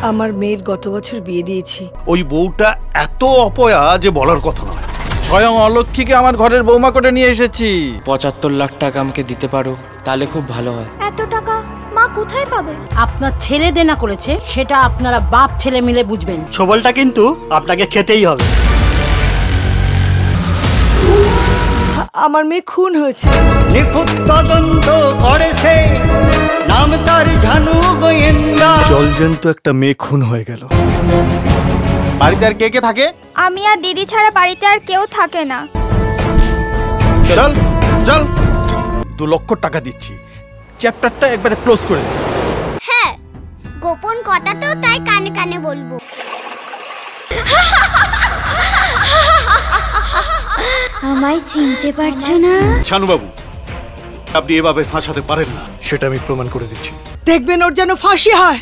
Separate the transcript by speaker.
Speaker 1: আমার মেয়ের গত বছর বিয়ে দিয়েছি।
Speaker 2: ওই বউটা এত অপয়া যে বলার কথা নয়।
Speaker 3: স্বয়ং অলক্ষীকে আমার ঘরের বৌমা করে নিয়ে এসেছি।
Speaker 4: ৭৫ লাখ টাকা আমাকে দিতে পারো তাহলে খুব ভালো হয়।
Speaker 5: এত টাকা মা কোথায় পাবে?
Speaker 6: আপনার ছেলে দেনা করেছে, সেটা আপনারা বাপ ছেলে মিলে বুঝবেন।
Speaker 7: ছবলটা কিন্তু আপনাকে খেতেই হবে।
Speaker 1: আমার মেয়ে খুন হয়েছে।
Speaker 8: নিখুঁত তদন্ত করেছে, নাম তার ঝানু গোয়েন্দা।
Speaker 7: জলজন্ত একটা মেয়ে খুন হয়ে গেল।
Speaker 3: বাড়িতে আর কে কে থাকে?
Speaker 5: আমি আর দিদি ছাড়া বাড়িতে আর কেউ থাকে না।
Speaker 3: চল চল, 2 লক্ষ টাকা দিচ্ছি, চ্যাপ্টারটা একবারে ক্লোজ করে দে।
Speaker 5: হ্যাঁ, গোপন কথা তো তাই কানে কানে বলবো। আমায় চিনতে পারছো না?
Speaker 2: ছানুবাবু, আপনি এভাবে ফাঁসাতে পারেন না।
Speaker 7: সেটা আমি প্রমাণ করে দিচ্ছি।
Speaker 1: দেখবেন ওর যেন ফাঁসি হয়।